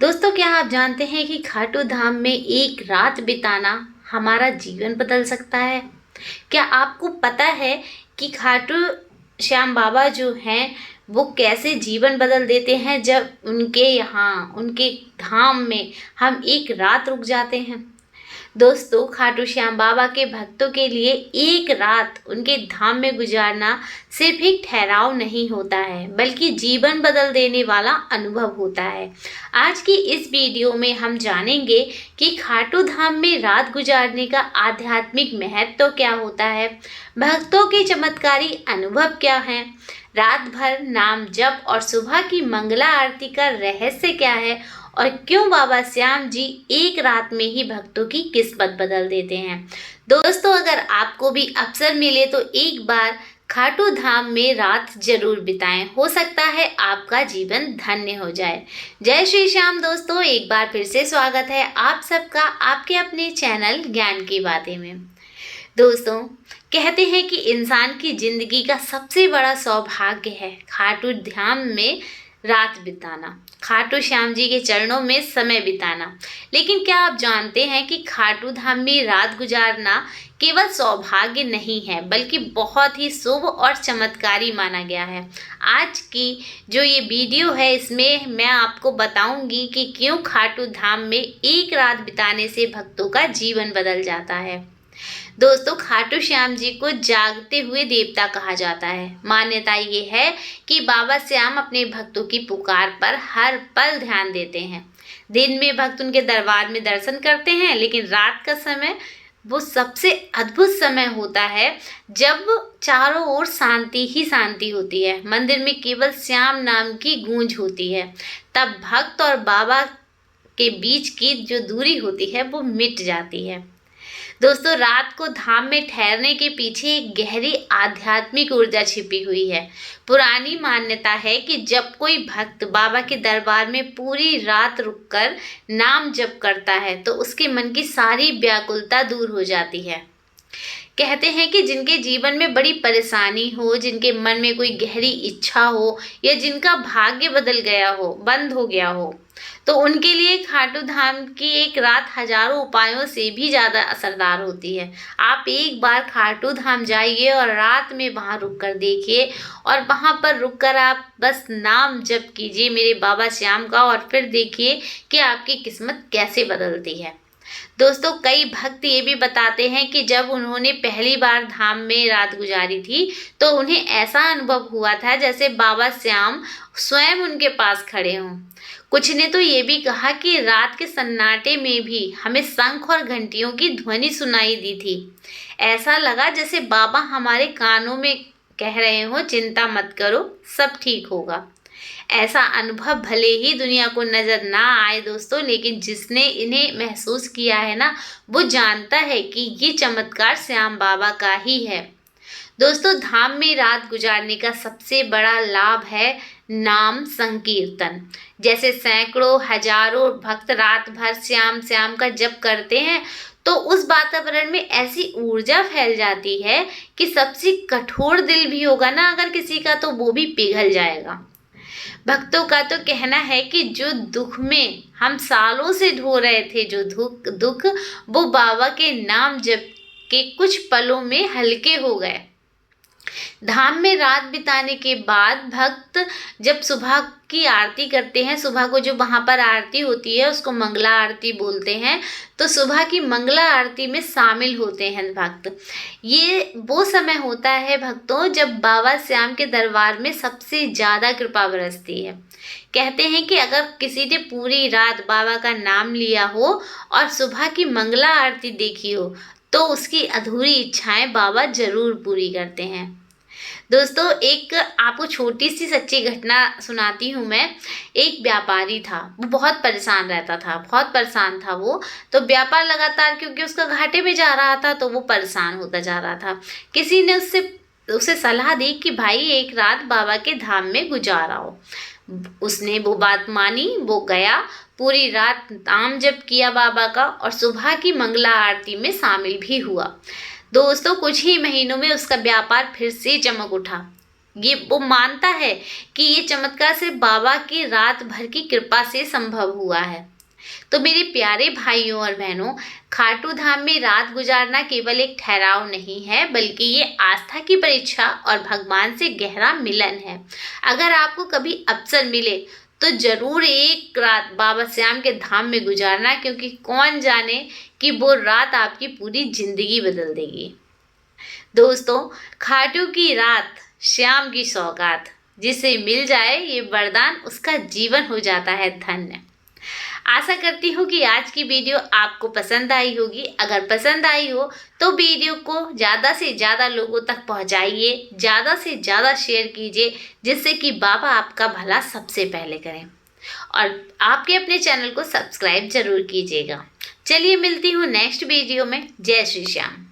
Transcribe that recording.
दोस्तों, क्या आप जानते हैं कि खाटू धाम में एक रात बिताना हमारा जीवन बदल सकता है? क्या आपको पता है कि खाटू श्याम बाबा जो हैं वो कैसे जीवन बदल देते हैं जब उनके यहाँ उनके धाम में हम एक रात रुक जाते हैं। दोस्तों, खाटू श्याम बाबा के भक्तों के लिए एक रात उनके धाम में गुजारना सिर्फ एक ठहराव नहीं होता है, बल्कि जीवन बदल देने वाला अनुभव होता है। आज की इस वीडियो में हम जानेंगे कि खाटू धाम में रात गुजारने का आध्यात्मिक महत्व क्या होता है, भक्तों के चमत्कारी अनुभव क्या हैं, रात भर नाम जप और सुबह की मंगला आरती का रहस्य क्या है, और क्यों बाबा श्याम जी एक रात में ही भक्तों की किस्मत बदल देते हैं। दोस्तों, अगर आपको भी अवसर मिले तो एक बार खाटू धाम में रात जरूर बिताएं। हो सकता है आपका जीवन धन्य हो जाए। जय श्री श्याम। दोस्तों, एक बार फिर से स्वागत है आप सबका आपके अपने चैनल ज्ञान की बातें में। दोस्तों, कहते हैं कि इंसान की जिंदगी का सबसे बड़ा सौभाग्य है खाटू धाम में रात बिताना, खाटू श्याम जी के चरणों में समय बिताना। लेकिन क्या आप जानते हैं कि खाटू धाम में रात गुजारना केवल सौभाग्य नहीं है, बल्कि बहुत ही शुभ और चमत्कारी माना गया है। आज की जो ये वीडियो है इसमें मैं आपको बताऊंगी कि क्यों खाटू धाम में एक रात बिताने से भक्तों का जीवन बदल जाता है। दोस्तों, खाटू श्याम जी को जागते हुए देवता कहा जाता है। मान्यता ये है कि बाबा श्याम अपने भक्तों की पुकार पर हर पल ध्यान देते हैं। दिन में भक्त उनके दरबार में दर्शन करते हैं, लेकिन रात का समय वो सबसे अद्भुत समय होता है जब चारों ओर शांति ही शांति होती है। मंदिर में केवल श्याम नाम की गूंज होती है। तब भक्त और बाबा के बीच की जो दूरी होती है वो मिट जाती है। दोस्तों, रात को धाम में ठहरने के पीछे एक गहरी आध्यात्मिक ऊर्जा छिपी हुई है। पुरानी मान्यता है कि जब कोई भक्त बाबा के दरबार में पूरी रात रुककर नाम जप करता है तो उसके मन की सारी व्याकुलता दूर हो जाती है। कहते हैं कि जिनके जीवन में बड़ी परेशानी हो, जिनके मन में कोई गहरी इच्छा हो, या जिनका भाग्य बदल गया हो, बंद हो गया हो, तो उनके लिए खाटू धाम की एक रात हजारों उपायों से भी ज़्यादा असरदार होती है। आप एक बार खाटू धाम जाइए और रात में वहाँ रुक कर देखिए, और वहाँ पर रुक कर आप बस नाम जप कीजिए मेरे बाबा श्याम का, और फिर देखिए कि आपकी किस्मत कैसे बदलती है। दोस्तों, कई भक्त ये भी बताते हैं कि जब उन्होंने पहली बार धाम में रात गुजारी थी तो उन्हें ऐसा अनुभव हुआ था जैसे बाबा श्याम स्वयं उनके पास खड़े हों। कुछ ने तो ये भी कहा कि रात के सन्नाटे में भी हमें शंख और घंटियों की ध्वनि सुनाई दी थी। ऐसा लगा जैसे बाबा हमारे कानों में कह रहे हो, चिंता मत करो, सब ठीक होगा। ऐसा अनुभव भले ही दुनिया को नजर ना आए दोस्तों, लेकिन जिसने इन्हें महसूस किया है ना, वो जानता है कि ये चमत्कार श्याम बाबा का ही है। दोस्तों, धाम में रात गुजारने का सबसे बड़ा लाभ है नाम संकीर्तन। जैसे सैकड़ों हजारों भक्त रात भर श्याम श्याम का जप करते हैं तो उस वातावरण में ऐसी ऊर्जा फैल जाती है कि सबसे कठोर दिल भी होगा ना अगर किसी का, तो वो भी पिघल जाएगा। भक्तों का तो कहना है कि जो दुख में हम सालों से ढो रहे थे, जो दुख वो बाबा के नाम जप के कुछ पलों में हल्के हो गए। धाम में रात बिताने के बाद भक्त जब सुबह की आरती करते हैं, सुबह को जो वहाँ पर आरती होती है उसको मंगला आरती बोलते हैं, तो सुबह की मंगला आरती में शामिल होते हैं भक्त। ये वो समय होता है भक्तों जब बाबा श्याम के दरबार में सबसे ज़्यादा कृपा बरसती है। कहते हैं कि अगर किसी ने पूरी रात बाबा का नाम लिया हो और सुबह की मंगला आरती देखी हो तो उसकी अधूरी इच्छाएं बाबा जरूर पूरी करते हैं। दोस्तों, एक आपको छोटी सी सच्ची घटना सुनाती हूँ मैं। एक व्यापारी था, वो बहुत परेशान रहता था, बहुत परेशान था वो। तो व्यापार लगातार क्योंकि उसका घाटे में जा रहा था तो वो परेशान होता जा रहा था। किसी ने उसे सलाह दी कि भाई एक रात बाबा के धाम में गुजारा हो। उसने वो बात मानी, वो गया, पूरी रात नाम जप किया बाबा का और सुबह की मंगला आरती में शामिल भी हुआ। दोस्तों, कुछ ही महीनों में उसका व्यापार फिर से चमक उठा। ये वो मानता है कि ये चमत्कार सिर्फ बाबा की रात भर की कृपा से संभव हुआ है। तो मेरे प्यारे भाइयों और बहनों, खाटू धाम में रात गुजारना केवल एक ठहराव नहीं है, बल्कि ये आस्था की परीक्षा और भगवान से गहरा मिलन है। अगर आपको कभी अवसर मिले तो जरूर एक रात बाबा श्याम के धाम में गुजारना, क्योंकि कौन जाने कि वो रात आपकी पूरी जिंदगी बदल देगी। दोस्तों, खाटू की रात श्याम की सौगात, जिसे मिल जाए ये वरदान, उसका जीवन हो जाता है धन्य। आशा करती हूँ कि आज की वीडियो आपको पसंद आई होगी। अगर पसंद आई हो तो वीडियो को ज़्यादा से ज़्यादा लोगों तक पहुँचाइए, ज़्यादा से ज़्यादा शेयर कीजिए, जिससे कि बाबा आपका भला सबसे पहले करें। और आपके अपने चैनल को सब्सक्राइब जरूर कीजिएगा। चलिए मिलती हूँ नेक्स्ट वीडियो में। जय श्री श्याम।